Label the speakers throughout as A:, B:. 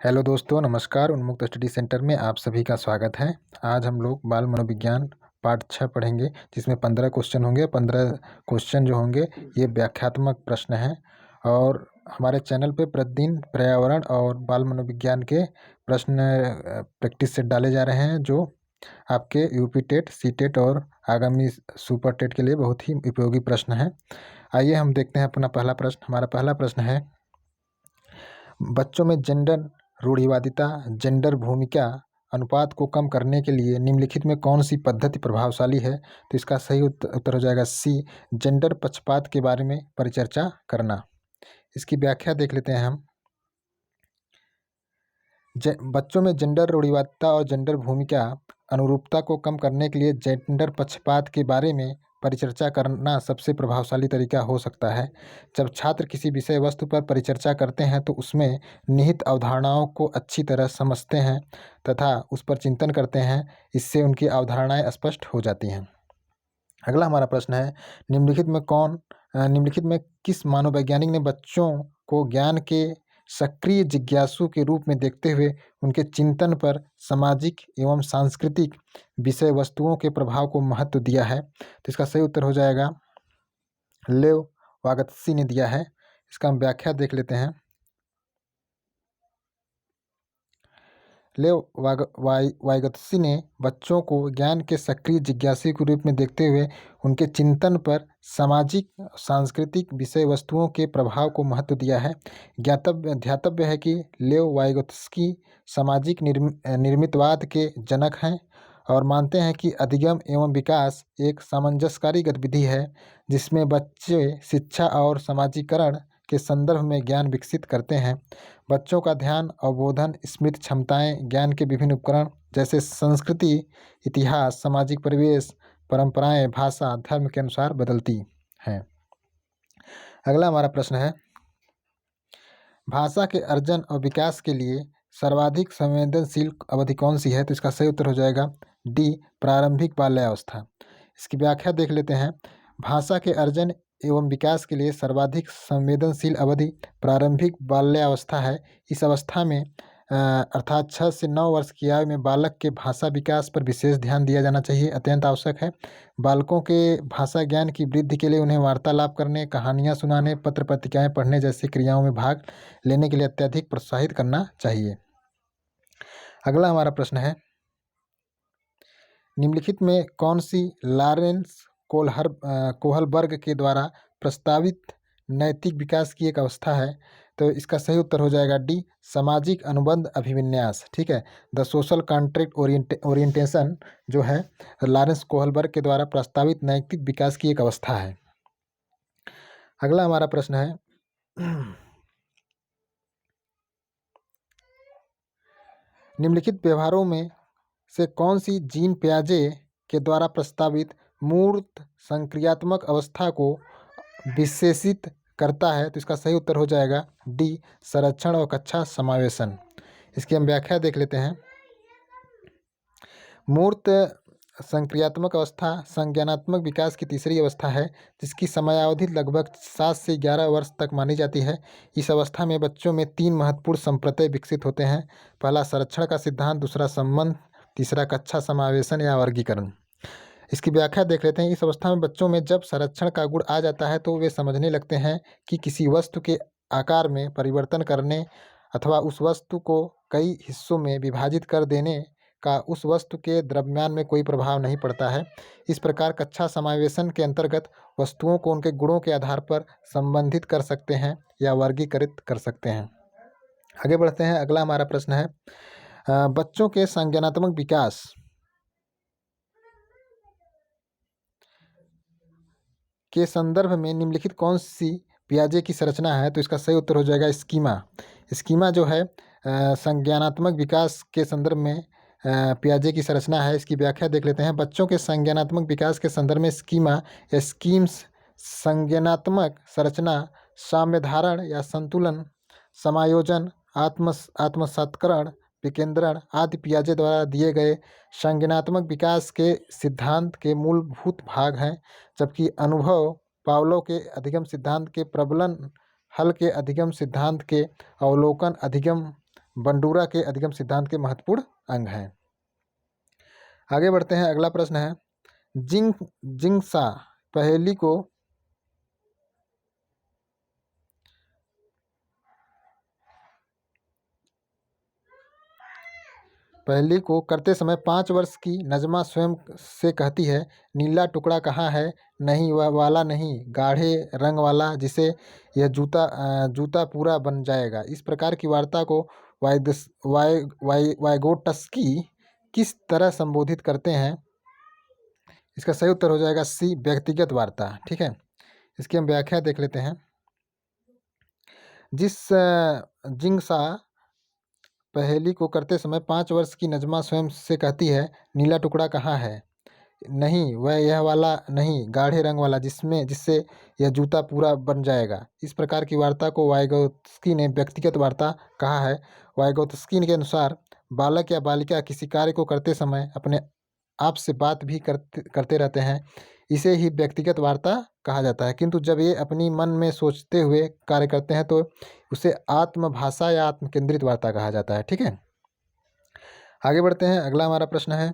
A: Hello दोस्तों, नमस्कार। उन्मुक्त स्टडी सेंटर में आप सभी का स्वागत है। आज हम लोग बाल मनोविज्ञान पार्ट 6 पढ़ेंगे, जिसमें 15 क्वेश्चन होंगे। 15 क्वेश्चन जो होंगे ये व्याख्यात्मक प्रश्न हैं और हमारे चैनल पे प्रतिदिन पर्यावरण और बाल मनोविज्ञान के प्रश्न प्रैक्टिस सेट डाले जा रहे हैं, जो आपके यूपी टेट, सी टेट और आगामी सुपर टेट के लिए बहुत ही उपयोगी प्रश्न हैं। आइए हम देखते हैं अपना पहला प्रश्न। हमारा पहला प्रश्न है, बच्चों में जेंडर रूढ़िवादिता, जेंडर भूमिका अनुपात को कम करने के लिए निम्नलिखित में कौन सी पद्धति प्रभावशाली है? तो इसका सही उत्तर हो जाएगा सी, जेंडर पक्षपात के बारे में परिचर्चा करना। इसकी व्याख्या देख लेते हैं हम। बच्चों में जेंडर रूढ़िवादिता और जेंडर भूमिका अनुरूपता को कम करने के लिए जेंडर पक्षपात के बारे में परिचर्चा करना सबसे प्रभावशाली तरीका हो सकता है। जब छात्र किसी विषय वस्तु पर परिचर्चा करते हैं तो उसमें निहित अवधारणाओं को अच्छी तरह समझते हैं तथा उस पर चिंतन करते हैं। इससे उनकी अवधारणाएं स्पष्ट हो जाती हैं। अगला हमारा प्रश्न है, निम्नलिखित में किस मानववैज्ञानिक ने बच्चों को ज्ञान के सक्रिय जिज्ञासु के रूप में देखते हुए उनके चिंतन पर सामाजिक एवं सांस्कृतिक विषय वस्तुओं के प्रभाव को महत्व दिया है? तो इसका सही उत्तर हो जाएगा लेव वागत्सी ने दिया है। इसका हम व्याख्या देख लेते हैं। लेव वाइगत्सी ने बच्चों को ज्ञान के सक्रिय जिज्ञासु के रूप में देखते हुए उनके चिंतन पर सामाजिक सांस्कृतिक विषय वस्तुओं के प्रभाव को महत्व दिया है। ध्यातव्य है कि लेव वाइगत्स्की सामाजिक निर्मितवाद के जनक हैं और मानते हैं कि अधिगम एवं विकास एक सामंजस्यकारी गतिविधि है, जिसमें बच्चे शिक्षा और समाजीकरण के संदर्भ में ज्ञान विकसित करते हैं। बच्चों का ध्यान, अवबोधन, स्मृति क्षमताएं ज्ञान के विभिन्न उपकरण जैसे संस्कृति, इतिहास, सामाजिक परिवेश, परंपराएं, भाषा, धर्म के अनुसार बदलती हैं। अगला हमारा प्रश्न है, भाषा के अर्जन और विकास के लिए सर्वाधिक संवेदनशील अवधि कौन सी है? तो इसका सही उत्तर हो जाएगा डी, प्रारंभिक बाल्यावस्था। इसकी व्याख्या देख लेते हैं। भाषा के अर्जन एवं विकास के लिए सर्वाधिक संवेदनशील अवधि प्रारंभिक बाल्यावस्था है। इस अवस्था में अर्थात 6 से 9 वर्ष की आयु में बालक के भाषा विकास पर विशेष ध्यान दिया जाना चाहिए, अत्यंत आवश्यक है। बालकों के भाषा ज्ञान की वृद्धि के लिए उन्हें वार्तालाप करने, कहानियाँ सुनाने, पत्र पत्रिकाएँ पढ़ने जैसी क्रियाओं में भाग लेने के लिए अत्यधिक प्रोत्साहित करना चाहिए। अगला हमारा प्रश्न है, निम्नलिखित में कौन सी लॉरेंस कोहलबर्ग के द्वारा प्रस्तावित नैतिक विकास की एक अवस्था है? तो इसका सही उत्तर हो जाएगा डी, सामाजिक अनुबंध अभिविन्यास। ठीक है, द सोशल कॉन्ट्रैक्ट ओरिएंटेशन जो है लॉरेंस कोहलबर्ग के द्वारा प्रस्तावित नैतिक विकास की एक अवस्था है। अगला हमारा प्रश्न है, निम्नलिखित व्यवहारों में से कौन सी जीन पियाजे के द्वारा प्रस्तावित मूर्त संक्रियात्मक अवस्था को विशेषित करता है? तो इसका सही उत्तर हो जाएगा डी, संरक्षण और कक्षा समावेशन। इसकी हम व्याख्या देख लेते हैं। मूर्त संक्रियात्मक अवस्था संज्ञानात्मक विकास की तीसरी अवस्था है, जिसकी समयावधि लगभग 7 से 11 वर्ष तक मानी जाती है। इस अवस्था में बच्चों में 3 महत्वपूर्ण संप्रत्यय विकसित होते हैं। पहला संरक्षण का सिद्धांत, दूसरा संबंध, तीसरा कक्षा समावेशन या वर्गीकरण। इसकी व्याख्या देख लेते हैं। इस अवस्था में बच्चों में जब संरक्षण का गुण आ जाता है तो वे समझने लगते हैं कि किसी वस्तु के आकार में परिवर्तन करने अथवा उस वस्तु को कई हिस्सों में विभाजित कर देने का उस वस्तु के द्रव्यमान में कोई प्रभाव नहीं पड़ता है। इस प्रकार कक्षा समावेशन के अंतर्गत वस्तुओं को उनके गुणों के आधार पर संबंधित कर सकते हैं या वर्गीकृत कर सकते हैं। आगे बढ़ते हैं। अगला हमारा प्रश्न है, बच्चों के संज्ञानात्मक विकास के संदर्भ में निम्नलिखित कौन सी पियाजे की संरचना है? तो इसका सही उत्तर हो जाएगा स्कीमा। स्कीमा जो है संज्ञानात्मक विकास के संदर्भ में पियाजे की संरचना है। इसकी व्याख्या देख लेते हैं। बच्चों के संज्ञानात्मक विकास के संदर्भ में स्कीमा या स्कीम्स संज्ञानात्मक संरचना, साम्य धारण या संतुलन, समायोजन, आत्मसात्करण, विकेंद्रण आदि पियाजे द्वारा दिए गए संज्ञानात्मक विकास के सिद्धांत के मूलभूत भाग हैं, जबकि अनुभव पावलोव के अधिगम सिद्धांत के प्रबलन, हल के अधिगम सिद्धांत के अवलोकन, अधिगम बंडूरा के अधिगम सिद्धांत के महत्वपूर्ण अंग हैं। आगे बढ़ते हैं, अगला प्रश्न है, जिंग जिंगसा पहेली को करते समय 5 वर्ष की नजमा स्वयं से कहती है, नीला टुकड़ा कहाँ है, नहीं वह वाला नहीं, गाढ़े रंग वाला, जिसे यह जूता पूरा बन जाएगा। इस प्रकार की वार्ता को वाइगोटस्की किस तरह संबोधित करते हैं? इसका सही उत्तर हो जाएगा सी, व्यक्तिगत वार्ता। ठीक है, इसकी हम व्याख्या देख लेते हैं। जिस जिंगसा पहेली को करते समय 5 वर्ष की नजमा स्वयं से कहती है, नीला टुकड़ा कहाँ है, नहीं वह यह वाला नहीं, गाढ़े रंग वाला, जिससे यह जूता पूरा बन जाएगा। इस प्रकार की वार्ता को वाइगोत्स्की ने व्यक्तिगत वार्ता कहा है। वाइगोत्स्की के अनुसार बालक या बालिका किसी कार्य को करते समय अपने आप से बात भी करते रहते हैं, इसे ही व्यक्तिगत वार्ता कहा जाता है। किंतु जब ये अपनी मन में सोचते हुए कार्य करते हैं तो उसे आत्मभाषा या आत्मकेंद्रित वार्ता कहा जाता है। ठीक है, आगे बढ़ते हैं, अगला हमारा प्रश्न है,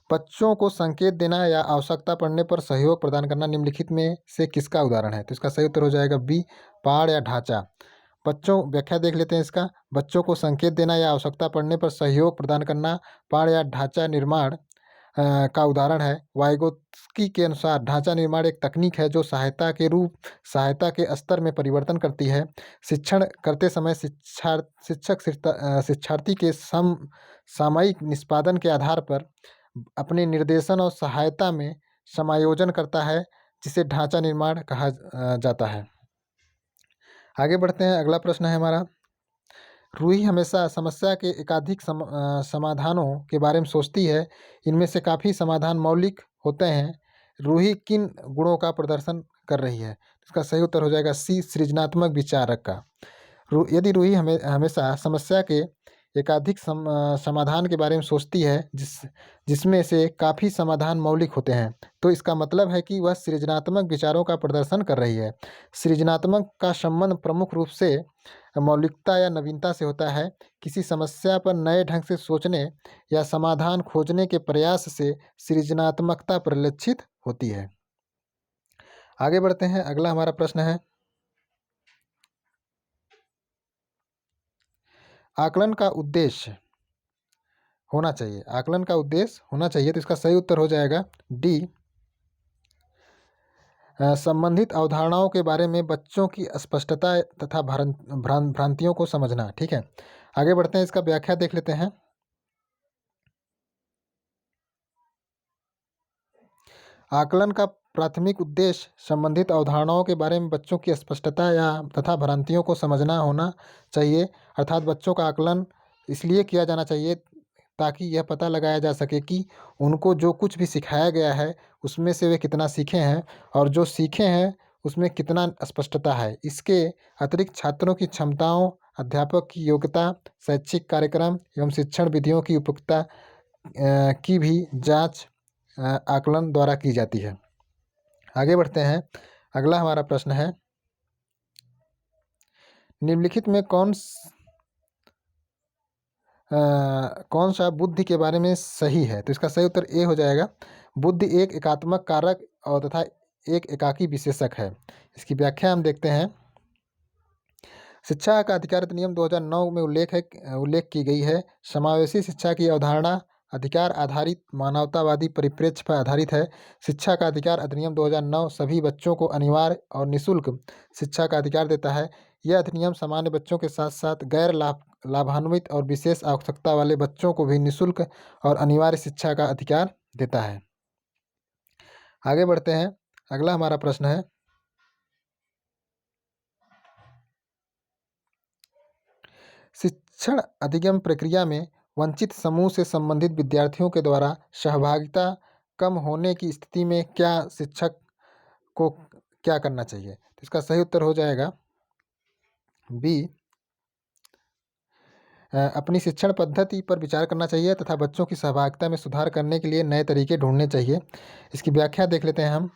A: बच्चों को संकेत देना या आवश्यकता पड़ने पर सहयोग प्रदान करना निम्नलिखित में से किसका उदाहरण है? तो इसका सही उत्तर हो जाएगा बी, पहाड़ या ढांचा। बच्चों, व्याख्या देख लेते हैं इसका। बच्चों को संकेत देना या आवश्यकता पड़ने पर सहयोग प्रदान करना पहाड़ या ढांचा निर्माण का उदाहरण है। वाइगोत्स्की के अनुसार ढांचा निर्माण एक तकनीक है जो सहायता के स्तर में परिवर्तन करती है। शिक्षण करते समय शिक्षार्थी के सामयिक निष्पादन के आधार पर अपने निर्देशन और सहायता में समायोजन करता है, जिसे ढांचा निर्माण कहा जाता है। आगे बढ़ते हैं, अगला प्रश्न है हमारा, रूही हमेशा समस्या के एकाधिक समाधानों के बारे में सोचती है, इनमें से काफ़ी समाधान मौलिक होते हैं। रूही किन गुणों का प्रदर्शन कर रही है? इसका सही उत्तर हो जाएगा सी, सृजनात्मक विचारक का। यदि रूही हमेशा समस्या के एकाधिक समाधान के बारे में सोचती है, जिसमें से काफ़ी समाधान मौलिक होते हैं, तो इसका मतलब है कि वह सृजनात्मक विचारों का प्रदर्शन कर रही है। सृजनात्मक का संबंध प्रमुख रूप से मौलिकता या नवीनता से होता है। किसी समस्या पर नए ढंग से सोचने या समाधान खोजने के प्रयास से सृजनात्मकता परिलक्षित होती है। आगे बढ़ते हैं, अगला हमारा प्रश्न है, आकलन का उद्देश्य होना चाहिए। आकलन का उद्देश्य होना चाहिए, तो इसका सही उत्तर हो जाएगा डी, संबंधित अवधारणाओं के बारे में बच्चों की स्पष्टता तथा भ्रांतियों को समझना। ठीक है, आगे बढ़ते हैं, इसका व्याख्या देख लेते हैं। आकलन का प्राथमिक उद्देश्य संबंधित अवधारणाओं के बारे में बच्चों की स्पष्टता तथा भ्रांतियों को समझना होना चाहिए। अर्थात बच्चों का आकलन इसलिए किया जाना चाहिए ताकि यह पता लगाया जा सके कि उनको जो कुछ भी सिखाया गया है उसमें से वे कितना सीखे हैं और जो सीखे हैं उसमें कितना स्पष्टता है। इसके अतिरिक्त छात्रों की क्षमताओं, अध्यापक की योग्यता, शैक्षिक कार्यक्रम एवं शिक्षण विधियों की उपयुक्तता की भी जांच आकलन द्वारा की जाती है। आगे बढ़ते हैं, अगला हमारा प्रश्न है, निम्नलिखित में कौन सा बुद्धि के बारे में सही है? तो इसका सही उत्तर ए हो जाएगा। बुद्धि एक एकात्मक कारक और तथा एक एकाकी विशेषक है। इसकी व्याख्या हम देखते हैं। शिक्षा का अधिकार अधिनियम 2009 में उल्लेख की गई है। समावेशी शिक्षा की अवधारणा अधिकार आधारित मानवतावादी परिप्रेक्ष्य पर आधारित है। शिक्षा का अधिकार अधिनियम 2009 सभी बच्चों को अनिवार्य और निःशुल्क शिक्षा का अधिकार देता है। यह अधिनियम सामान्य बच्चों के साथ साथ गैर लाभान्वित और विशेष आवश्यकता वाले बच्चों को भी निःशुल्क और अनिवार्य शिक्षा का अधिकार देता है। आगे बढ़ते हैं, अगला हमारा प्रश्न है, शिक्षण अधिगम प्रक्रिया में वंचित समूह से संबंधित विद्यार्थियों के द्वारा सहभागिता कम होने की स्थिति में क्या शिक्षक को क्या करना चाहिए? तो इसका सही उत्तर हो जाएगा बी, अपनी शिक्षण पद्धति पर विचार करना चाहिए तथा बच्चों की सहभागिता में सुधार करने के लिए नए तरीके ढूंढने चाहिए। इसकी व्याख्या देख लेते हैं हम।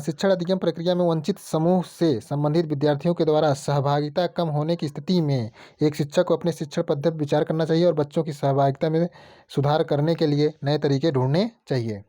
A: शिक्षण अधिगम प्रक्रिया में वंचित समूह से संबंधित विद्यार्थियों के द्वारा सहभागिता कम होने की स्थिति में एक शिक्षक को अपने शिक्षण पद्धति पर विचार करना चाहिए और बच्चों की सहभागिता में सुधार करने के लिए नए तरीके ढूंढने चाहिए।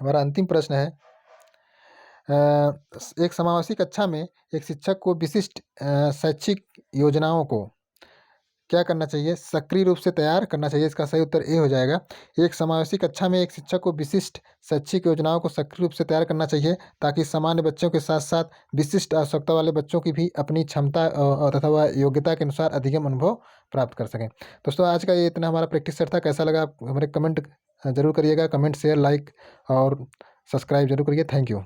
A: हमारा अंतिम प्रश्न है, एक समावेशी कक्षा में एक शिक्षक को विशिष्ट शैक्षिक योजनाओं को क्या करना चाहिए? सक्रिय रूप से तैयार करना चाहिए। इसका सही उत्तर ए हो जाएगा। एक समावेशी कक्षा में एक शिक्षक को विशिष्ट शैक्षिक योजनाओं को सक्रिय रूप से तैयार करना चाहिए ताकि सामान्य बच्चों के साथ साथ विशिष्ट आवश्यकता वाले बच्चों की भी अपनी क्षमता तथा वह योग्यता के अनुसार अधिगम अनुभव प्राप्त कर सकें। दोस्तों आज का ये इतना हमारा प्रैक्टिस सेट था। कैसा लगा आप हमारे कमेंट जरूर करिएगा। कमेंट शेयर लाइक और सब्सक्राइब जरूर करिए। Thank you.